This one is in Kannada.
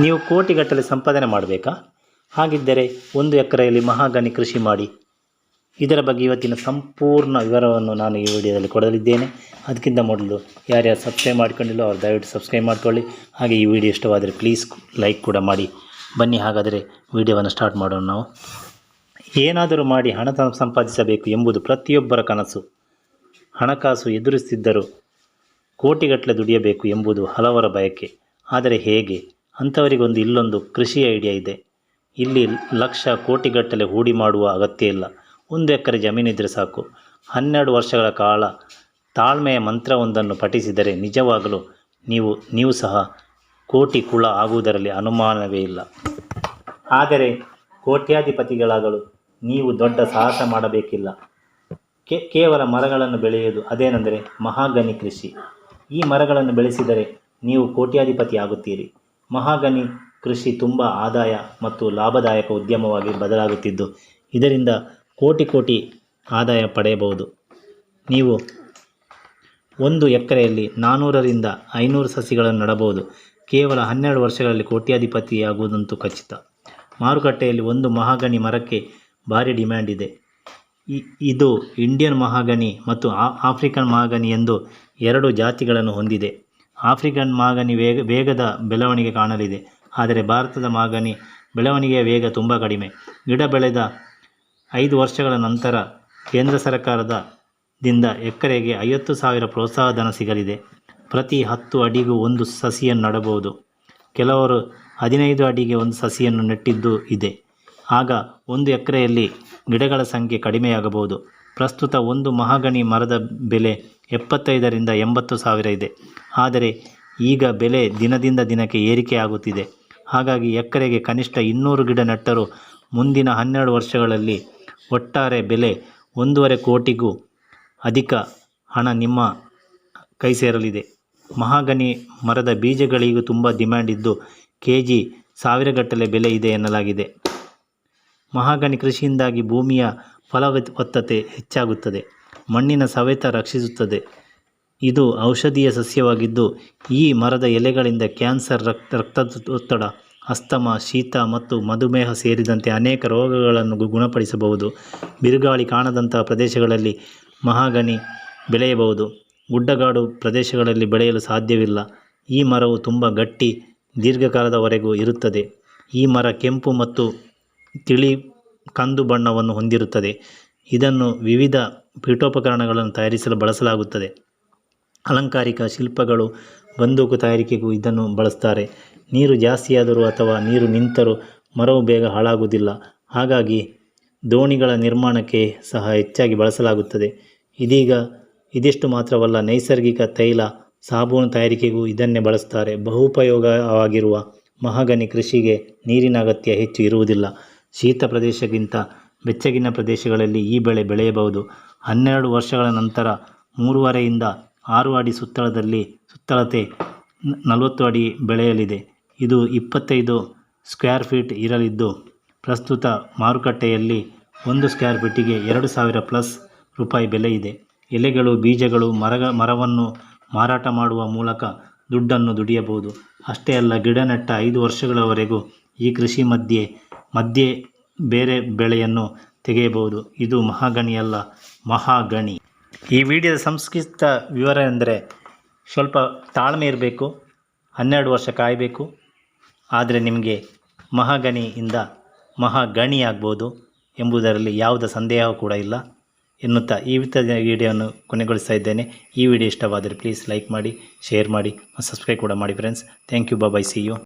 ನೀವು ಕೋಟಿಗಟ್ಟಲೆ ಸಂಪಾದನೆ ಮಾಡಬೇಕಾ? ಹಾಗಿದ್ದರೆ 1 ಎಕರೆಯಲ್ಲಿ ಮಹಾಗನಿ ಕೃಷಿ ಮಾಡಿ. ಇದರ ಬಗ್ಗೆ ಇವತ್ತಿನ ಸಂಪೂರ್ಣ ವಿವರವನ್ನು ನಾನು ಈ ವಿಡಿಯೋದಲ್ಲಿ ಕೊಡಲಿದ್ದೇನೆ. ಅದಕ್ಕಿಂತ ಮೊದಲು ಯಾರ್ಯಾರು ಸಬ್ಸ್ಕ್ರೈಬ್ ಮಾಡ್ಕೊಂಡಿಲ್ಲೋ ಅವ್ರು ದಯವಿಟ್ಟು ಸಬ್ಸ್ಕ್ರೈಬ್ ಮಾಡ್ಕೊಳ್ಳಿ. ಹಾಗೆ ಈ ವಿಡಿಯೋ ಇಷ್ಟವಾದರೆ ಪ್ಲೀಸ್ ಲೈಕ್ ಕೂಡ ಮಾಡಿ. ಬನ್ನಿ ಹಾಗಾದರೆ ವಿಡಿಯೋವನ್ನು ಸ್ಟಾರ್ಟ್ ಮಾಡೋಣ. ನಾವು ಏನಾದರೂ ಮಾಡಿ ಹಣ ಸಂಪಾದಿಸಬೇಕು ಎಂಬುದು ಪ್ರತಿಯೊಬ್ಬರ ಕನಸು. ಹಣಕಾಸು ಎದುರಿಸುತ್ತಿದ್ದರೂ ಕೋಟಿಗಟ್ಟಲೆ ದುಡಿಯಬೇಕು ಎಂಬುದು ಹಲವರ ಬಯಕೆ. ಆದರೆ ಹೇಗೆ? ಅಂಥವರಿಗೊಂದು ಇಲ್ಲೊಂದು ಕೃಷಿ ಐಡಿಯಾ ಇದೆ. ಇಲ್ಲಿ ಲಕ್ಷ ಕೋಟಿಗಟ್ಟಲೆ ಹೂಡಿ ಮಾಡುವ ಅಗತ್ಯ ಇಲ್ಲ. 1 ಎಕರೆ ಜಮೀನಿದ್ದರೆ ಸಾಕು. 12 ವರ್ಷಗಳ ಕಾಲ ತಾಳ್ಮೆಯ ಮಂತ್ರವೊಂದನ್ನು ಪಠಿಸಿದರೆ ನಿಜವಾಗಲೂ ನೀವು ಸಹ ಕೋಟಿ ಕುಳ ಆಗುವುದರಲ್ಲಿ ಅನುಮಾನವೇ ಇಲ್ಲ. ಆದರೆ ಕೋಟ್ಯಾಧಿಪತಿಗಳಾಗಲು ನೀವು ದೊಡ್ಡ ಸಾಹಸ ಮಾಡಬೇಕಿಲ್ಲ. ಕೇವಲ ಮರಗಳನ್ನು ಬೆಳೆಯುವುದು. ಅದೇನೆಂದರೆ ಮಹಾಗನಿ ಕೃಷಿ. ಈ ಮರಗಳನ್ನು ಬೆಳೆಸಿದರೆ ನೀವು ಕೋಟ್ಯಾಧಿಪತಿ ಆಗುತ್ತೀರಿ. ಮಹಾಗನಿ ಕೃಷಿ ತುಂಬ ಆದಾಯ ಮತ್ತು ಲಾಭದಾಯಕ ಉದ್ಯಮವಾಗಿ ಬದಲಾಗುತ್ತಿದ್ದು ಇದರಿಂದ ಕೋಟಿ ಆದಾಯ ಪಡೆಯಬಹುದು. ನೀವು 1 ಎಕರೆಯಲ್ಲಿ 400ರಿಂದ 500 ಸಸಿಗಳನ್ನು ನೆಡಬಹುದು. ಕೇವಲ 12 ವರ್ಷಗಳಲ್ಲಿ ಕೋಟ್ಯಾಧಿಪತಿಯಾಗುವುದಂತೂ ಖಚಿತ. ಮಾರುಕಟ್ಟೆಯಲ್ಲಿ ಒಂದು ಮಹಾಗನಿ ಮರಕ್ಕೆ ಭಾರಿ ಡಿಮ್ಯಾಂಡ್ ಇದೆ. ಇದು ಇಂಡಿಯನ್ ಮಹಾಗನಿ ಮತ್ತು ಆಫ್ರಿಕನ್ ಮಹಾಗನಿ ಎಂದು 2 ಜಾತಿಗಳನ್ನು ಹೊಂದಿದೆ. ಆಫ್ರಿಕನ್ ಮಹಾಗನಿ ವೇಗದ ಬೆಳವಣಿಗೆ ಕಾಣಲಿದೆ. ಆದರೆ ಭಾರತದ ಮಹಾಗನಿ ಬೆಳವಣಿಗೆಯ ವೇಗ ತುಂಬ ಕಡಿಮೆ. ಗಿಡ ಬೆಳೆದ 5 ವರ್ಷಗಳ ನಂತರ ಕೇಂದ್ರ ಸರ್ಕಾರದಿಂದ ಎಕರೆಗೆ 50,000 ಪ್ರೋತ್ಸಾಹ ಧನ ಸಿಗಲಿದೆ. ಪ್ರತಿ 10 ಅಡಿಗೂ ಒಂದು ಸಸಿಯನ್ನು ನೆಡಬಹುದು. ಕೆಲವರು 15 ಅಡಿಗೆ ಒಂದು ಸಸಿಯನ್ನು ನೆಟ್ಟಿದ್ದು ಇದೆ. ಆಗ 1 ಎಕರೆಯಲ್ಲಿ ಗಿಡಗಳ ಸಂಖ್ಯೆ ಕಡಿಮೆಯಾಗಬಹುದು. ಪ್ರಸ್ತುತ ಒಂದು ಮಹಾಗನಿ ಮರದ ಬೆಲೆ 75ರಿಂದ 80,000 ಇದೆ. ಆದರೆ ಈಗ ಬೆಲೆ ದಿನದಿಂದ ದಿನಕ್ಕೆ ಏರಿಕೆಯಾಗುತ್ತಿದೆ. ಹಾಗಾಗಿ ಎಕರೆಗೆ ಕನಿಷ್ಠ 200 ಗಿಡ ನೆಟ್ಟರೂ ಮುಂದಿನ 12 ವರ್ಷಗಳಲ್ಲಿ ಒಟ್ಟಾರೆ ಬೆಲೆ 1.5 ಕೋಟಿಗೂ ಅಧಿಕ ಹಣ ನಿಮ್ಮ ಕೈ ಸೇರಲಿದೆ. ಮಹಾಗನಿ ಮರದ ಬೀಜಗಳಿಗೂ ತುಂಬ ಡಿಮ್ಯಾಂಡ್ ಇದ್ದು kg 1000 ಗಟ್ಟಲೆ ಬೆಲೆ ಇದೆ ಎನ್ನಲಾಗಿದೆ. ಮಹಾಗನಿ ಕೃಷಿಯಿಂದಾಗಿ ಭೂಮಿಯ ಫಲವತ್ತತೆ ಹೆಚ್ಚಾಗುತ್ತದೆ. ಮಣ್ಣಿನ ಸವೆತ ರಕ್ಷಿಸುತ್ತದೆ. ಇದು ಔಷಧೀಯ ಸಸ್ಯವಾಗಿದ್ದು ಈ ಮರದ ಎಲೆಗಳಿಂದ ಕ್ಯಾನ್ಸರ್, ರಕ್ತದೊತ್ತಡ, ಅಸ್ತಮಾ, ಶೀತ ಮತ್ತು ಮಧುಮೇಹ ಸೇರಿದಂತೆ ಅನೇಕ ರೋಗಗಳನ್ನು ಗುಣಪಡಿಸಬಹುದು. ಬಿರುಗಾಳಿ ಕಾಣದಂತಹ ಪ್ರದೇಶಗಳಲ್ಲಿ ಮಹಾಗನಿ ಬೆಳೆಯಬಹುದು. ಗುಡ್ಡಗಾಡು ಪ್ರದೇಶಗಳಲ್ಲಿ ಬೆಳೆಯಲು ಸಾಧ್ಯವಿಲ್ಲ. ಈ ಮರವು ತುಂಬ ಗಟ್ಟಿ ದೀರ್ಘಕಾಲದವರೆಗೂ ಇರುತ್ತದೆ. ಈ ಮರ ಕೆಂಪು ಮತ್ತು ತಿಳಿ ಕಂದು ಬಣ್ಣವನ್ನು ಹೊಂದಿರುತ್ತದೆ. ಇದನ್ನು ವಿವಿಧ ಪೀಠೋಪಕರಣಗಳನ್ನು ತಯಾರಿಸಲು ಬಳಸಲಾಗುತ್ತದೆ. ಅಲಂಕಾರಿಕ ಶಿಲ್ಪಗಳು, ಬಂದೂಕು ತಯಾರಿಕೆಗೂ ಇದನ್ನು ಬಳಸ್ತಾರೆ. ನೀರು ಜಾಸ್ತಿಯಾದರೂ ಅಥವಾ ನೀರು ನಿಂತರೂ ಮರವು ಬೇಗ ಹಾಳಾಗುವುದಿಲ್ಲ. ಹಾಗಾಗಿ ದೋಣಿಗಳ ನಿರ್ಮಾಣಕ್ಕೆ ಸಹ ಹೆಚ್ಚಾಗಿ ಬಳಸಲಾಗುತ್ತದೆ. ಇದಿಷ್ಟು ಮಾತ್ರವಲ್ಲ, ನೈಸರ್ಗಿಕ ತೈಲ, ಸಾಬೂನು ತಯಾರಿಕೆಗೂ ಇದನ್ನೇ ಬಳಸ್ತಾರೆ. ಬಹುಪಯೋಗವಾಗಿರುವ ಮಹಾಗನಿ ಕೃಷಿಗೆ ನೀರಿನ ಅಗತ್ಯ ಹೆಚ್ಚು ಇರುವುದಿಲ್ಲ. ಶೀತ ಪ್ರದೇಶಕ್ಕಿಂತ ಬೆಚ್ಚಗಿನ ಪ್ರದೇಶಗಳಲ್ಲಿ ಈ ಬೆಳೆ ಬೆಳೆಯಬಹುದು. 12 ವರ್ಷಗಳ ನಂತರ 3.5ರಿಂದ 6 ಅಡಿ ಸುತ್ತಳತೆ 40 ಅಡಿ ಬೆಳೆಯಲಿದೆ. ಇದು 25 ಸ್ಕ್ವೇರ್ ಫೀಟ್ ಇರಲಿದ್ದು ಪ್ರಸ್ತುತ ಮಾರುಕಟ್ಟೆಯಲ್ಲಿ 1 ಸ್ಕ್ವೇರ್ ಫೀಟಿಗೆ 2,000 ಪ್ಲಸ್ ರೂಪಾಯಿ ಬೆಲೆ ಇದೆ. ಎಲೆಗಳು, ಬೀಜಗಳು, ಮರವನ್ನು ಮಾರಾಟ ಮಾಡುವ ಮೂಲಕ ದುಡ್ಡನ್ನು ದುಡಿಯಬಹುದು. ಅಷ್ಟೇ ಅಲ್ಲ, ಗಿಡ ನೆಟ್ಟ 5 ವರ್ಷಗಳವರೆಗೂ ಈ ಕೃಷಿ ಮಧ್ಯೆ ಬೇರೆ ಬೆಳೆಯನ್ನು ತೆಗೆಯಬಹುದು. ಇದು ಮಹಾಗನಿಯಲ್ಲ, ಮಹಾಗಣಿ. ಈ ವಿಡಿಯೋದ ಸಂಕ್ಷಿಪ್ತ ವಿವರ ಎಂದರೆ ಸ್ವಲ್ಪ ತಾಳ್ಮೆ ಇರಬೇಕು, 12 ವರ್ಷ ಕಾಯಬೇಕು. ಆದರೆ ನಿಮಗೆ ಮಹಾಗನಿಯಿಂದ ಮಹಾಗಣಿ ಆಗ್ಬೋದು ಎಂಬುದರಲ್ಲಿ ಯಾವುದೇ ಸಂದೇಹ ಕೂಡ ಇಲ್ಲ ಎನ್ನುತ್ತಾ ಈ ವಿಡಿಯೋವನ್ನು ಕೊನೆಗೊಳಿಸ್ತಾ ಇದ್ದೇನೆ. ಈ ವಿಡಿಯೋ ಇಷ್ಟವಾದರೆ ಪ್ಲೀಸ್ ಲೈಕ್ ಮಾಡಿ, ಶೇರ್ ಮಾಡಿ, ಸಬ್ಸ್ಕ್ರೈಬ್ ಕೂಡ ಮಾಡಿ friends. Thank you. Bye. See you.